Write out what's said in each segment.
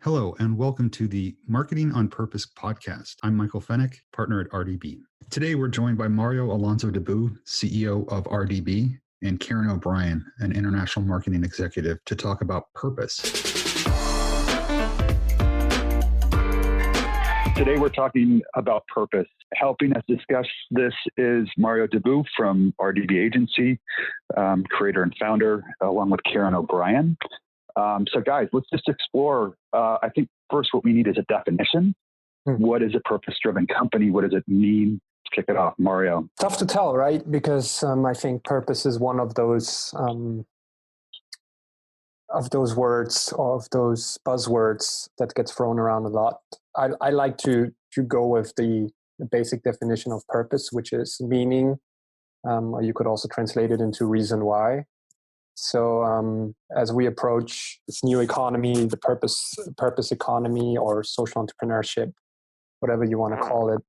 Hello, and welcome to the Marketing on Purpose podcast. I'm Michael Fennick, partner at RDB. Today, we're joined by Mario Alonzo-Debout, CEO of RDB, and Karen O'Brien, an international marketing executive, to talk about purpose. Today, we're talking about purpose. Helping us discuss this is Mario Debout from RDB.agency, creator and founder, along with Karen O'Brien. So guys, let's just explore, I think first what we need is a definition. What is a purpose-driven company? What does it mean? Let's kick it off. Mario. Tough to tell, right? Because I think purpose is one of those words, or of those buzzwords that gets thrown around a lot. I like to go with the basic definition of purpose, which is meaning, or you could also translate it into reason why. So as we approach this new economy, the purpose economy or social entrepreneurship, whatever you want to call it,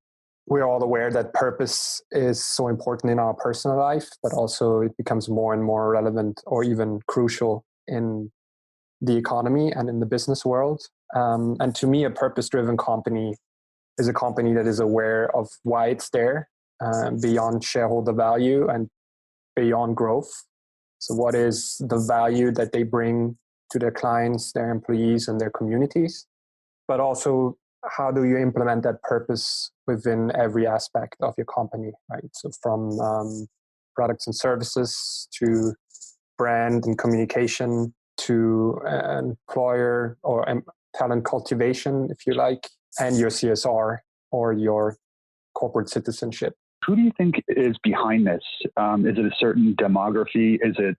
we're all aware that purpose is so important in our personal life, but also it becomes more and more relevant or even crucial in the economy and in the business world. And to me, a purpose-driven company is a company that is aware of why it's there, beyond shareholder value and beyond growth. So what is the value that they bring to their clients, their employees, and their communities? But also, how do you implement that purpose within every aspect of your company, right? So from products and services to brand and communication to employer or talent cultivation, if you like, and your CSR or your corporate citizenship. Who do you think is behind this? Is it a certain demography? Is it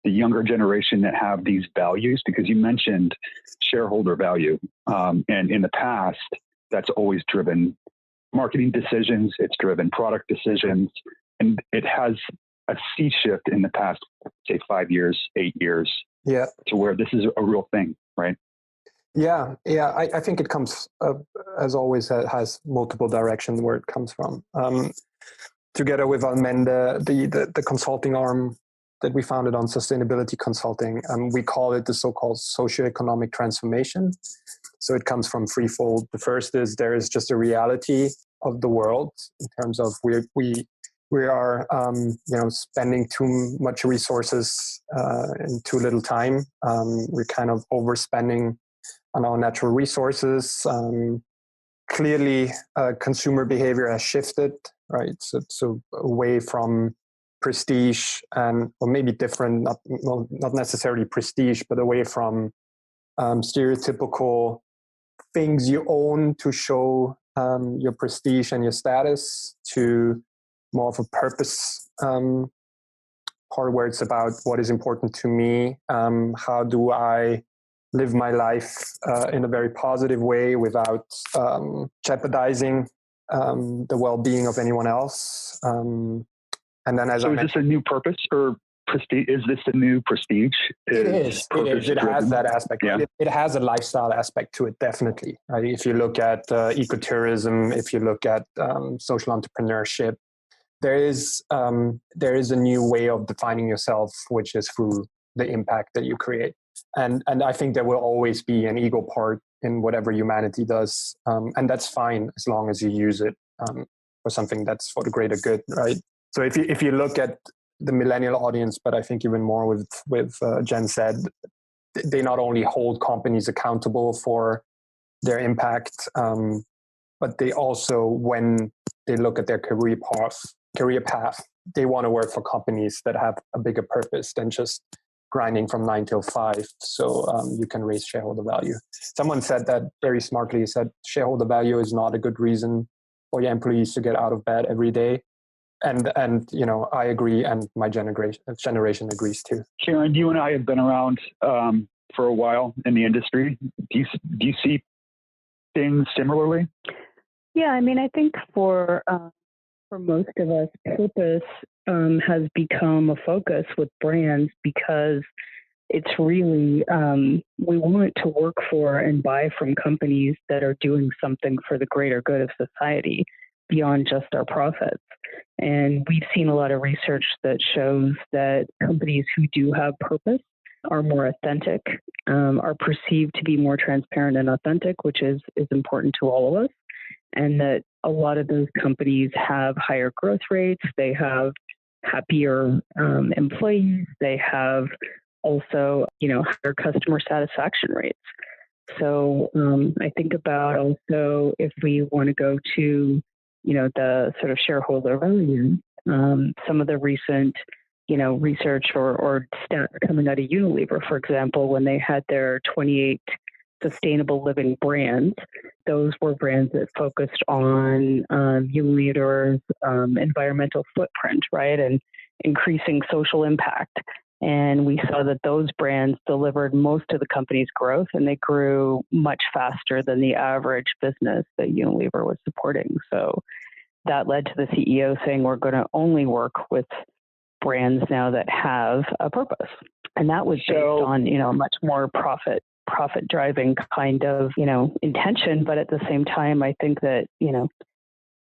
the younger generation that have these values? Because you mentioned shareholder value. And in the past, that's always driven marketing decisions. It's driven product decisions. And it has a sea shift in the past, say 5 years, 8 years, to where this is a real thing, right? Yeah. I think it comes, as always, has multiple directions where it comes from. Together with Almenda, the consulting arm that we founded on sustainability consulting, we call it the so-called socioeconomic transformation. So it comes from threefold. The first is there is just a reality of the world in terms of we are spending too much resources in too little time. We're kind of overspending on our natural resources. Clearly, consumer behavior has shifted, right? So away from prestige or maybe different, not necessarily prestige, but away from stereotypical things you own to show your prestige and your status, to more of a purpose part where it's about what is important to me. How do I live my life in a very positive way without jeopardizing the well-being of anyone else. And then, is this a new purpose or prestige? Is this a new prestige? It is. It has that aspect. Yeah. It has a lifestyle aspect to it, definitely. Right? If you look at ecotourism, if you look at social entrepreneurship, there is a new way of defining yourself, which is through the impact that you create. And I think there will always be an ego part in whatever humanity does. And that's fine as long as you use it for something that's for the greater good, right? So if you look at the millennial audience, but I think even more with Gen Z, they not only hold companies accountable for their impact, but they also, when they look at their career path, they want to work for companies that have a bigger purpose than just grinding from 9 till 5, so you can raise shareholder value. Someone said that very smartly. He said, shareholder value is not a good reason for your employees to get out of bed every day. And I agree, and my generation agrees too. Karen, you and I have been around for a while in the industry. Do you see things similarly? Yeah, I mean, I think for most of us, purpose has become a focus with brands because it's really, we want to work for and buy from companies that are doing something for the greater good of society beyond just our profits. And we've seen a lot of research that shows that companies who do have purpose are more authentic, are perceived to be more transparent and authentic, which is important to all of us. And that a lot of those companies have higher growth rates, they have happier employees, they have also, higher customer satisfaction rates. So I think about also if we want to go to, the sort of shareholder value, some of the recent, research or stats coming out of Unilever, for example, when they had their 28 sustainable living brands, those were brands that focused on Unilever's environmental footprint, right, and increasing social impact. And we saw that those brands delivered most of the company's growth, and they grew much faster than the average business that Unilever was supporting. So that led to the CEO saying, we're going to only work with brands now that have a purpose. And that was based on, much more profit driving kind of, intention. But at the same time, I think that,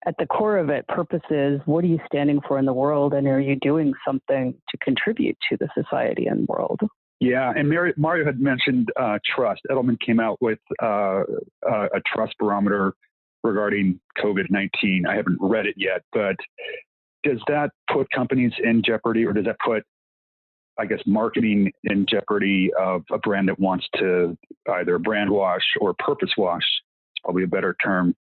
at the core of it, purpose is, what are you standing for in the world? And are you doing something to contribute to the society and world? Yeah. And Mario had mentioned trust. Edelman came out with a trust barometer regarding COVID-19. I haven't read it yet, but does that put companies in jeopardy, or does that put, I guess, marketing in jeopardy of a brand that wants to either brand wash or purpose wash, it's probably a better term,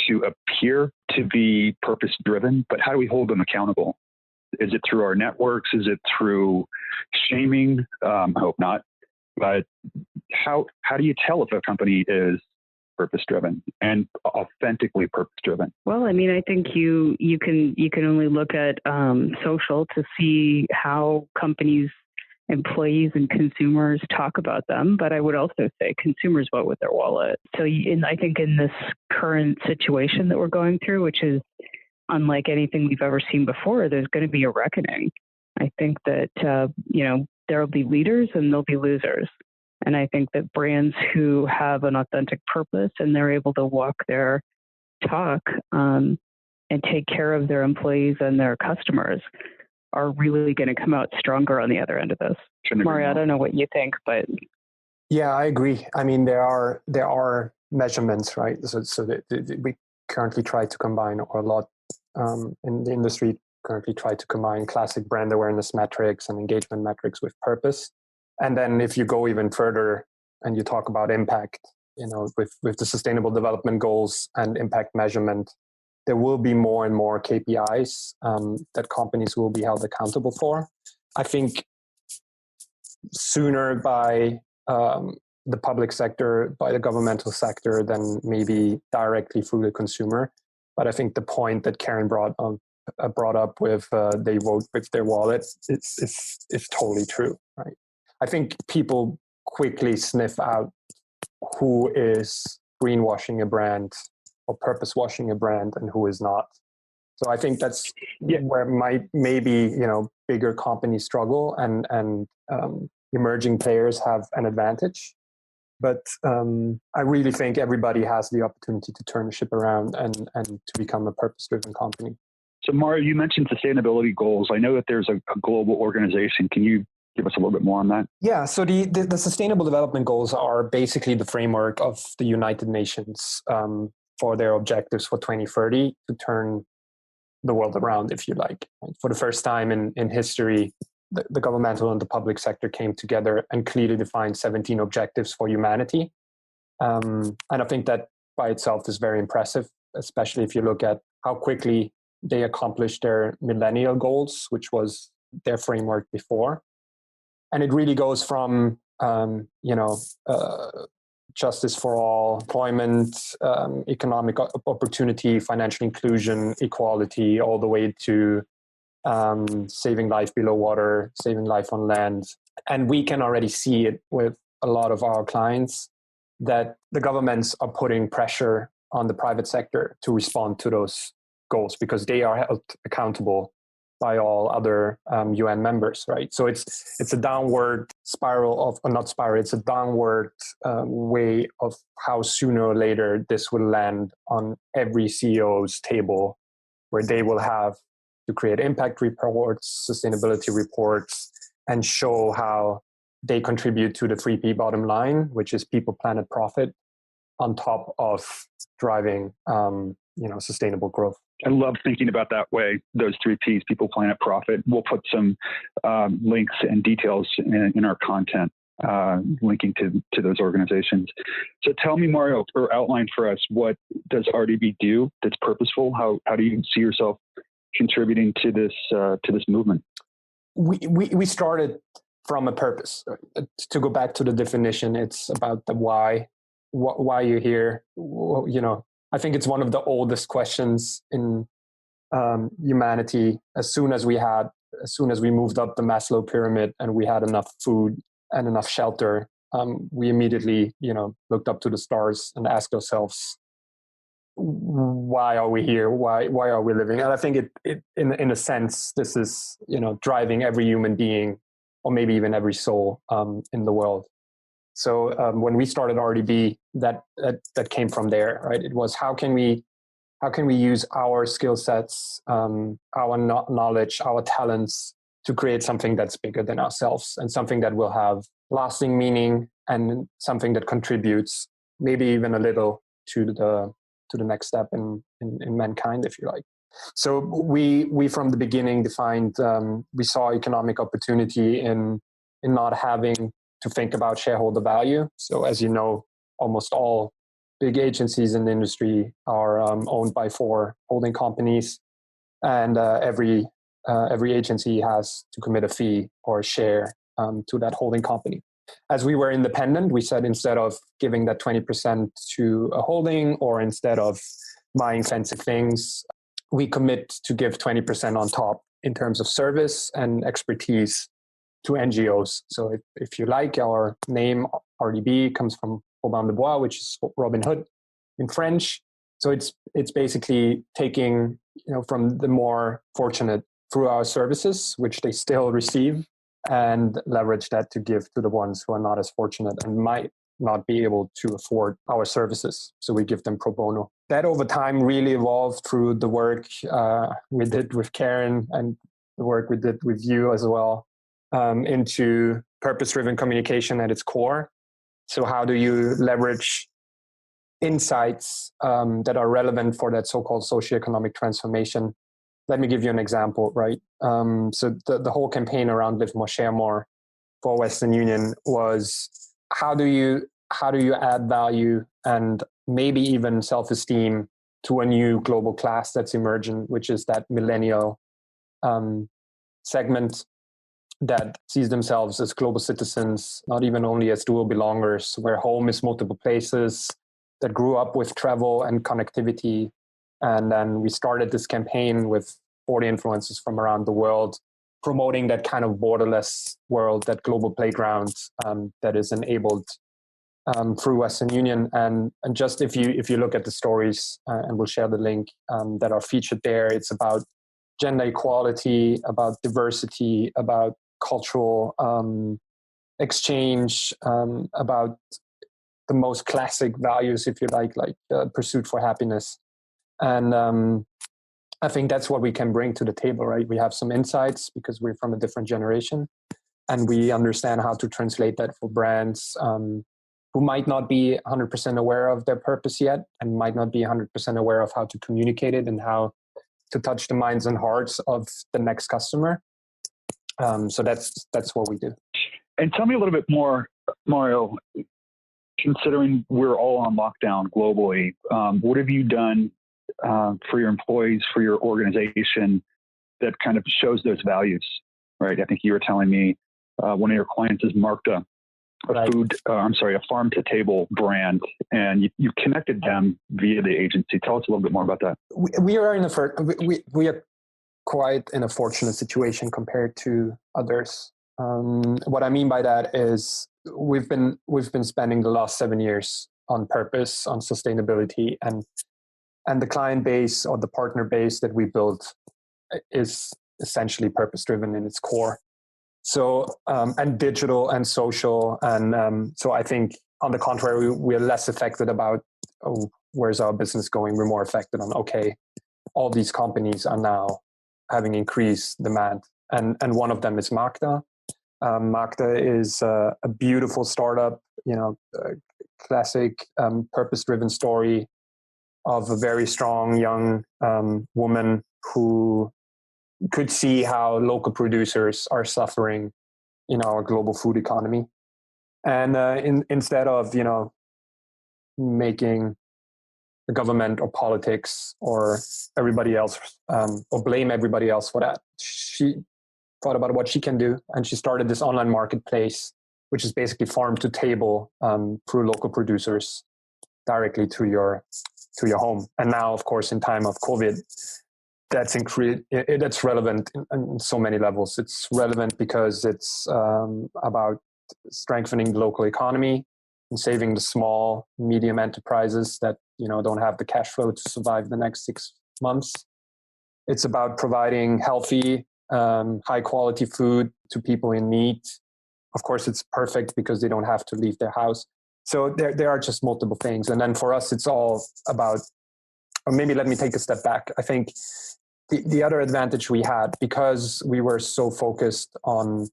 to appear to be purpose driven? But how do we hold them accountable? Is it through our networks? Is it through shaming? I hope not. But how do you tell if a company is purpose driven and authentically purpose driven? Well, I mean, I think you can only look at social to see how companies, employees, and consumers talk about them. But I would also say consumers vote with their wallet. So I think in this current situation that we're going through, which is unlike anything we've ever seen before, there's going to be a reckoning. I think that, there will be leaders and there'll be losers. And I think that brands who have an authentic purpose and they're able to walk their talk and take care of their employees and their customers are really going to come out stronger on the other end of this. Mario, I don't know what you think, but yeah, I agree. I mean, there are measurements, right? So that we currently try to combine, or a lot in the industry currently try to combine classic brand awareness metrics and engagement metrics with purpose. And then if you go even further and you talk about impact, with the Sustainable Development Goals and impact measurement, there will be more and more KPIs that companies will be held accountable for. I think sooner by the public sector, by the governmental sector, than maybe directly through the consumer. But I think the point that Karen brought up with they vote with their wallet is totally true, right? I think people quickly sniff out who is greenwashing a brand or purpose washing a brand and who is not. So I think that's where maybe bigger companies struggle and emerging players have an advantage. But I really think everybody has the opportunity to turn the ship around and to become a purpose-driven company. So Mario, you mentioned sustainability goals. I know that there's a global organization. Can you give us a little bit more on that? Yeah, so the Sustainable Development Goals are basically the framework of the United Nations for their objectives for 2030 to turn the world around, if you like. For the first time in history, the governmental and the public sector came together and clearly defined 17 objectives for humanity. And I think that by itself is very impressive, especially if you look at how quickly they accomplished their millennial goals, which was their framework before. And it really goes from, justice for all, employment, economic opportunity, financial inclusion, equality, all the way to saving life below water, saving life on land. And we can already see it with a lot of our clients that the governments are putting pressure on the private sector to respond to those goals because they are held accountable by all other UN members, right? So it's a downward spiral of, or not spiral, it's a downward way of how sooner or later this will land on every CEO's table, where they will have to create impact reports, sustainability reports, and show how they contribute to the 3P bottom line, which is people, planet, profit, on top of driving sustainable growth. I love thinking about that way, those 3 Ps, people, planet, profit. We'll put some links and details in our content linking to those organizations. So tell me, Mario, or outline for us, what does RDB do that's purposeful? How do you see yourself contributing to this movement? We started from a purpose. To go back to the definition, it's about the why. Why you're here. I think it's one of the oldest questions in humanity. As soon as we moved up the Maslow pyramid and we had enough food and enough shelter, we immediately, looked up to the stars and asked ourselves, why are we here? Why are we living? And I think it in a sense, this is, driving every human being, or maybe even every soul in the world. So when we started RDB, that came from there, right? It was how can we use our skill sets, our knowledge, our talents to create something that's bigger than ourselves, and something that will have lasting meaning, and something that contributes maybe even a little to the next step in mankind, if you like. So we from the beginning defined, we saw economic opportunity in not having to think about shareholder value. So as you know, almost all big agencies in the industry are owned by 4 holding companies, and every agency has to commit a fee or a share to that holding company. As we were independent, we said instead of giving that 20% to a holding, or instead of buying fancy things, we commit to give 20% on top in terms of service and expertise to NGOs. So if you like, our name RDB comes from Bois, which is Robin Hood in French. So it's basically taking, from the more fortunate through our services, which they still receive, and leverage that to give to the ones who are not as fortunate and might not be able to afford our services. So we give them pro bono. That over time really evolved through the work we did with Karen, and the work we did with you as well, into purpose-driven communication at its core. So how do you leverage insights that are relevant for that so-called socioeconomic transformation? Let me give you an example, right? So the whole campaign around Live More, Share More for Western Union was how do you add value and maybe even self-esteem to a new global class that's emerging, which is that millennial segment that sees themselves as global citizens, not even only as dual belongers, where home is multiple places, that grew up with travel and connectivity. And then we started this campaign with 40 influencers from around the world, promoting that kind of borderless world, that global playground that is enabled through Western Union. And just if you look at the stories, and we'll share the link that are featured there, it's about gender equality, about diversity, about cultural exchange, about the most classic values, if you like pursuit for happiness. And I think that's what we can bring to the table, right? We have some insights because we're from a different generation, and we understand how to translate that for brands who might not be 100% aware of their purpose yet, and might not be 100% aware of how to communicate it and how to touch the minds and hearts of the next customer. So that's what we do. And tell me a little bit more, Mario, considering we're all on lockdown globally, what have you done for your employees, for your organization, that kind of shows those values, right? I think you were telling me one of your clients has marked a farm to table brand, and you connected them via the agency. Tell us a little bit more about that. We are quite in a fortunate situation compared to others. What I mean by that is we've been spending the last 7 years on purpose, on sustainability, and the client base or the partner base that we built is essentially purpose driven in its core. So and digital and social, and so I think on the contrary, we're less affected about where's our business going. We're more affected on all these companies are now having increased demand, and one of them is Magda. Magda is a beautiful startup, classic purpose-driven story of a very strong young woman who could see how local producers are suffering in our global food economy. And instead of, making the government or politics or everybody else, or blame everybody else for that, she thought about what she can do. And she started this online marketplace, which is basically farm to table through local producers directly to your home. And now, of course, in time of COVID, that's relevant in so many levels. It's relevant because it's about strengthening the local economy and saving the small, medium enterprises that don't have the cash flow to survive the next 6 months. It's about providing healthy, high quality food to people in need. Of course, it's perfect because they don't have to leave their house. So there are just multiple things. And then for us, it's all about, or maybe let me take a step back. I think the other advantage we had, because we were so focused on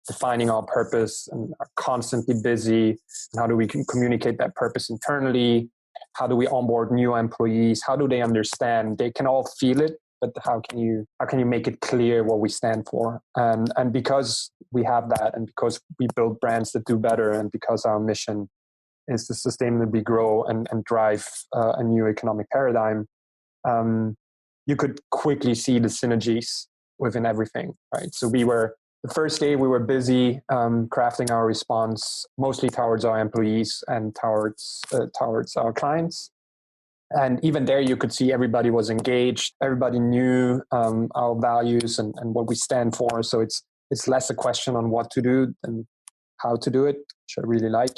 defining our purpose and are constantly busy, and how do we communicate that purpose internally? How do we onboard new employees? How do they understand? They can all feel it, but how can you make it clear what we stand for? And because we have that, and because we build brands that do better, and because our mission is to sustainably grow and drive a new economic paradigm, you could quickly see the synergies within everything, right? So the first day we were busy crafting our response, mostly towards our employees and towards our clients. And even there, you could see everybody was engaged. Everybody knew our values and what we stand for. So it's less a question on what to do than how to do it, which I really like.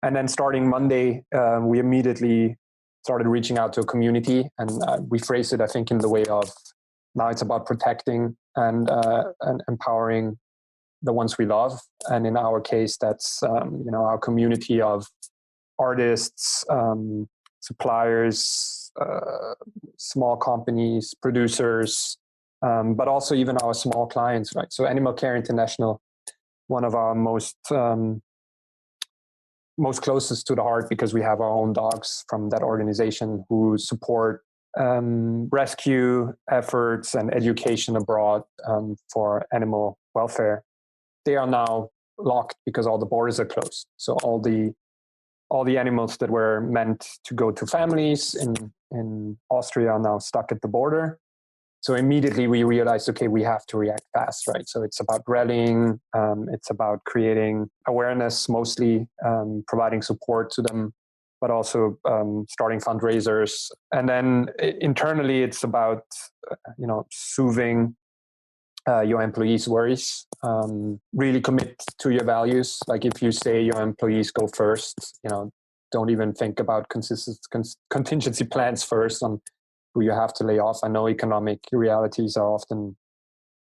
And then starting Monday, we immediately started reaching out to a community, and we phrased it, I think, in the way of, now it's about protecting and empowering the ones we love. And in our case, that's our community of artists, suppliers, small companies, producers, but also even our small clients, right? So Animal Care International, one of our most closest to the heart, because we have our own dogs from that organization who support rescue efforts and education abroad for animal welfare. They are now locked because all the borders are closed. So all the animals that were meant to go to families in Austria are now stuck at the border. So immediately we realized, okay, we have to react fast, right? So it's about rallying, it's about creating awareness, mostly providing support to them, but also starting fundraisers. And then internally, it's about soothing your employees' worries. Really commit to your values. Like if you say your employees go first, don't even think about contingency plans first on who you have to lay off. I know economic realities are often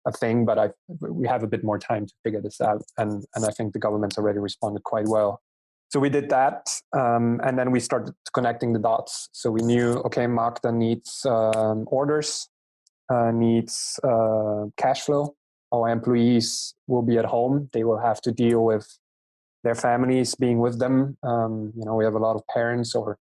a thing, but we have a bit more time to figure this out. And I think the government's already responded quite well. So we did that. And then we started connecting the dots. So we knew, okay, Magda needs orders, needs cash flow. Our employees will be at home. They will have to deal with their families being with them. We have a lot of parents or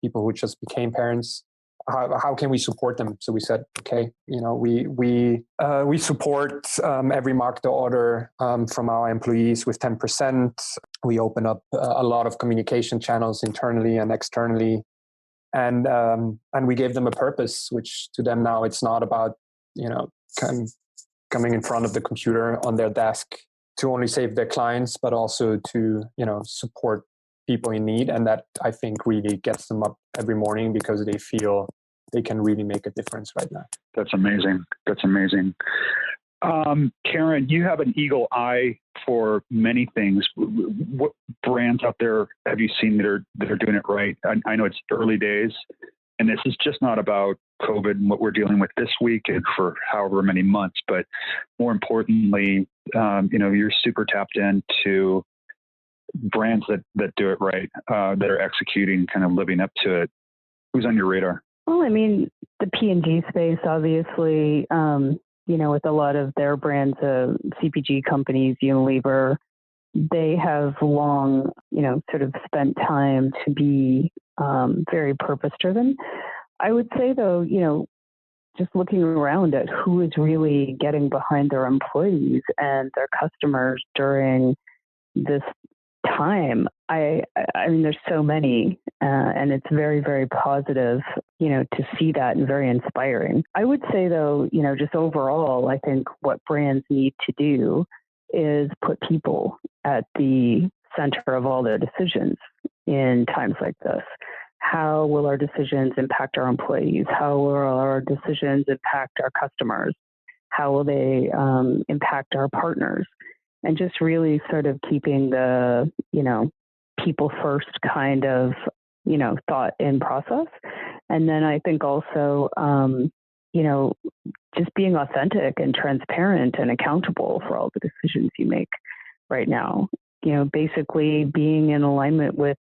people who just became parents. How can we support them? So we said, okay, we support every Magda order from our employees with 10%. We open up a lot of communication channels internally and externally, and we gave them a purpose, which to them now it's not about coming in front of the computer on their desk to only save their clients, but also to support people in need. And that, I think, really gets them up every morning because they feel they can really make a difference right now. That's amazing. Karen, you have an eagle eye for many things. What brands out there have you seen that are doing it right? I know it's early days, and this is just not about COVID and what we're dealing with this week and for however many months, but more importantly, you're super tapped into brands that do it right, that are executing, kind of living up to it. Who's on your radar? Well, I mean, the P&G space, obviously, with a lot of their brands, CPG companies, Unilever, they have long, sort of spent time to be very purpose driven. I would say though, just looking around at who is really getting behind their employees and their customers during this time, I mean, there's so many, and it's very, very positive, to see that and very inspiring. I would say though, just overall, I think what brands need to do is put people at the center of all their decisions in times like this. How will our decisions impact our employees? How will our decisions impact our customers? How will they impact our partners? And just really sort of keeping the, people first kind of, thought in process. And then I think also, just being authentic and transparent and accountable for all the decisions you make right now. Basically being in alignment with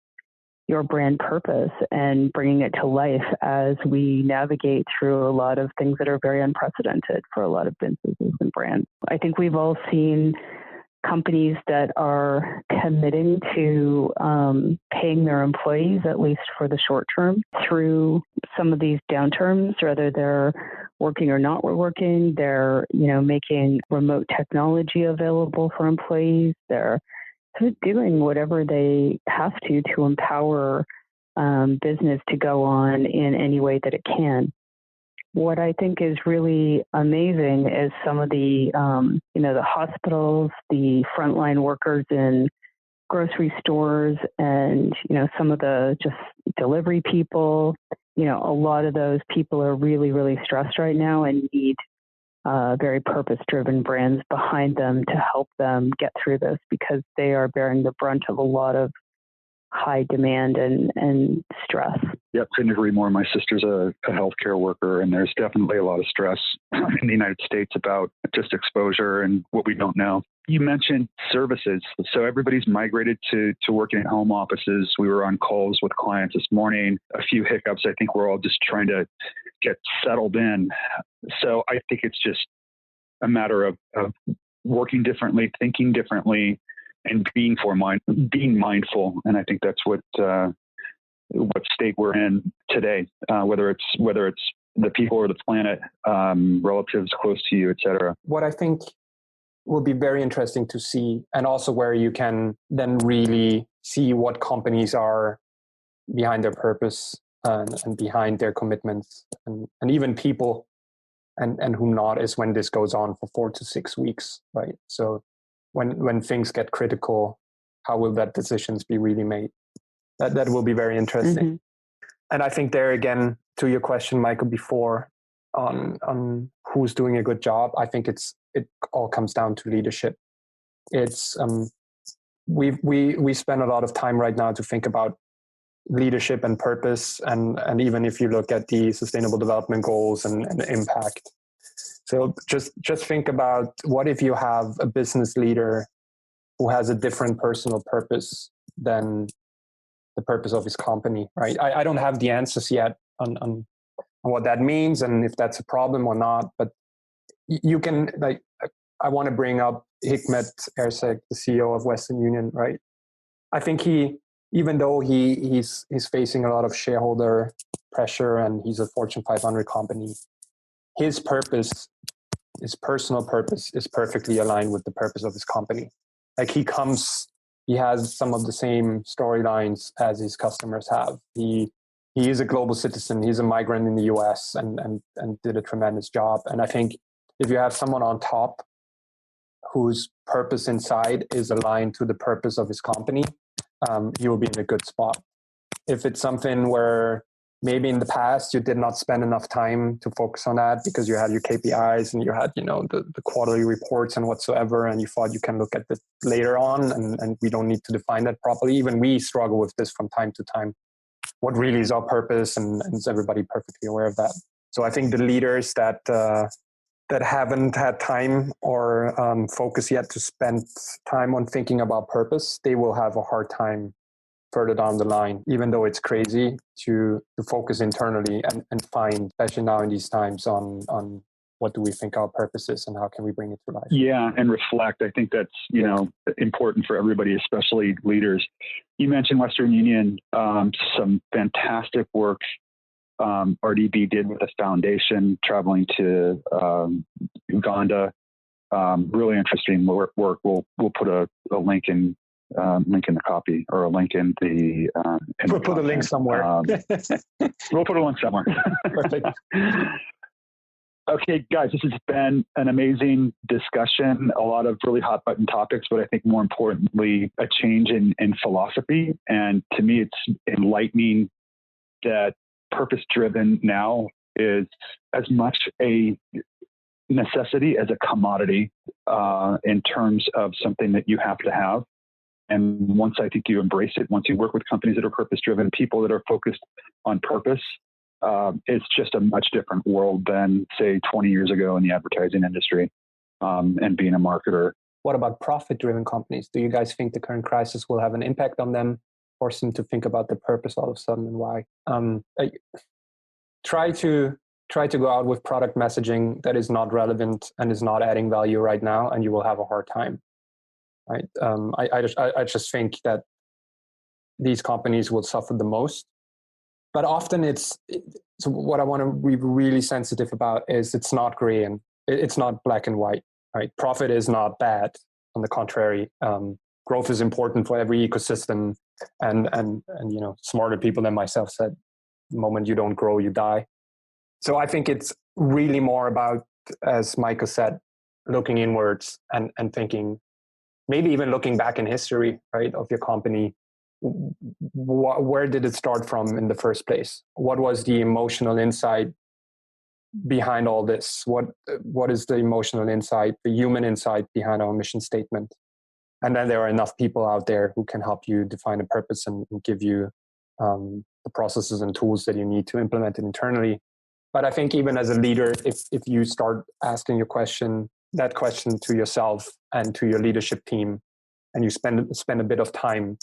your brand purpose and bringing it to life as we navigate through a lot of things that are very unprecedented for a lot of businesses and brands. I think we've all seen companies that are committing to paying their employees, at least for the short term, through some of these downturns, whether they're working or not working. They're, making remote technology available for employees. They're sort of doing whatever they have to empower business to go on in any way that it can. What I think is really amazing is some of the, the hospitals, the frontline workers in grocery stores, and, some of the just delivery people. A lot of those people are really, really stressed right now and need very purpose-driven brands behind them to help them get through this, because they are bearing the brunt of a lot of high demand and stress. Yep, couldn't agree more. My sister's a healthcare worker, and there's definitely a lot of stress in the United States about just exposure and what we don't know. You mentioned services. So everybody's migrated to working at home offices. We were on calls with clients this morning, a few hiccups. I think we're all just trying to get settled in. So I think it's just a matter of working differently, thinking differently, and being mindful. And I think that's what state we're in today, whether it's the people or the planet, relatives close to you, et cetera. What I think will be very interesting to see, and also where you can then really see what companies are behind their purpose and behind their commitments, and even people and whom not, is when this goes on for 4 to 6 weeks, right? So when things get critical, how will that decisions be really made? That will be very interesting. Mm-hmm. And I think there again, to your question, Michael, before on who's doing a good job, I think it all comes down to leadership. It's we spend a lot of time right now to think about leadership and purpose, and even if you look at the Sustainable Development Goals and impact. So just think about, what if you have a business leader who has a different personal purpose than the purpose of his company, right? I don't have the answers yet on what that means and if that's a problem or not, but you can, I want to bring up Hikmet Ersek, the CEO of Western Union, right? I think even though he's facing a lot of shareholder pressure and he's a Fortune 500 company, his purpose, his personal purpose, is perfectly aligned with the purpose of his company. He has some of the same storylines as his customers have. He is a global citizen. He's a migrant in the US and did a tremendous job. And I think if you have someone on top whose purpose inside is aligned to the purpose of his company, you will be in a good spot. If it's something where maybe in the past you did not spend enough time to focus on that because you had your KPIs and you had, the quarterly reports and whatsoever, and you thought you can look at it later on, and we don't need to define that properly. Even we struggle with this from time to time. What really is our purpose, and is everybody perfectly aware of that? So I think the leaders that haven't had time or focus yet to spend time on thinking about purpose, they will have a hard time further down the line, even though it's crazy to focus internally and find, especially now in these times, on what do we think our purpose is and how can we bring it to life? Yeah, and reflect. I think that's important for everybody, especially leaders. You mentioned Western Union, some fantastic work RDB did with the foundation, traveling to Uganda. Really interesting work. We'll put a link in the copy, or a link in the. We'll put a link somewhere. We'll put a link somewhere. Perfect. Okay, guys, this has been an amazing discussion. A lot of really hot button topics, but I think more importantly, a change in philosophy. And to me, it's enlightening that purpose-driven now is as much a necessity as a commodity in terms of something that you have to have. And once I think you embrace it, once you work with companies that are purpose-driven, people that are focused on purpose, it's just a much different world than, say, 20 years ago in the advertising industry and being a marketer. What about profit-driven companies? Do you guys think the current crisis will have an impact on them, force them to think about the purpose all of a sudden and why? Try to go out with product messaging that is not relevant and is not adding value right now, and you will have a hard time. Right? I just think that these companies will suffer the most. But often so what I want to be really sensitive about is it's not gray and it's not black and white. Right? Profit is not bad. On the contrary, growth is important for every ecosystem. And smarter people than myself said, the moment you don't grow, you die. So I think it's really more about, as Michael said, looking inwards and thinking, maybe even looking back in history, right, of your company. Where did it start from in the first place? What was the emotional insight behind all this? What is the emotional insight, the human insight behind our mission statement? And then there are enough people out there who can help you define a purpose and give you the processes and tools that you need to implement it internally. But I think even as a leader, if you start asking that question to yourself and to your leadership team, and you spend a bit of time,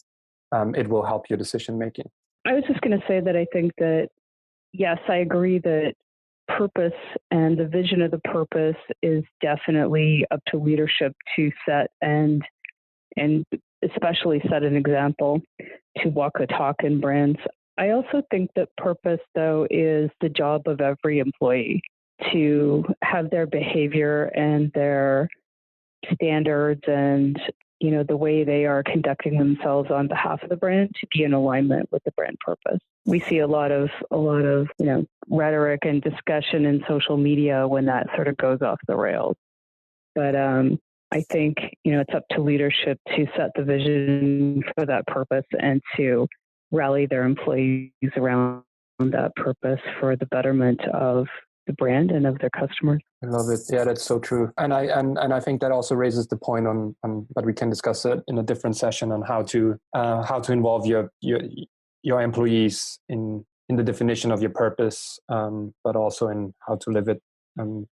it will help your decision making. I was just going to say that I think that, yes, I agree that purpose and the vision of the purpose is definitely up to leadership to set and especially set an example, to walk the talk in brands. I also think that purpose, though, is the job of every employee, to have their behavior and their standards and, the way they are conducting themselves on behalf of the brand to be in alignment with the brand purpose. We see a lot of rhetoric and discussion in social media when that sort of goes off the rails. But I think, it's up to leadership to set the vision for that purpose and to rally their employees around that purpose for the betterment of the brand and of their customers. I love it. Yeah, that's so true. And I think that also raises the point on but we can discuss it in a different session on how to involve your employees in the definition of your purpose, but also in how to live it.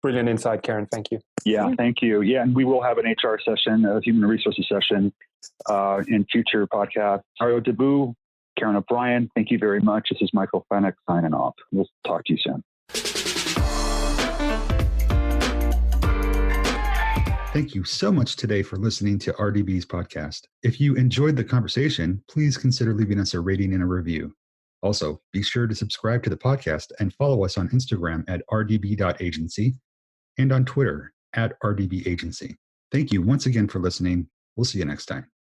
Brilliant insight, Karen. Thank you. Yeah, thank you. Yeah, and we will have an HR session, a human resources session in future podcasts. Mario Alonzo-Debout, Karen O'Brien, thank you very much. This is Michael Fennick signing off. We'll talk to you soon. Thank you so much today for listening to RDB's podcast. If you enjoyed the conversation, please consider leaving us a rating and a review. Also, be sure to subscribe to the podcast and follow us on Instagram at RDB.agency and on Twitter at RDB.agency. Thank you once again for listening. We'll see you next time.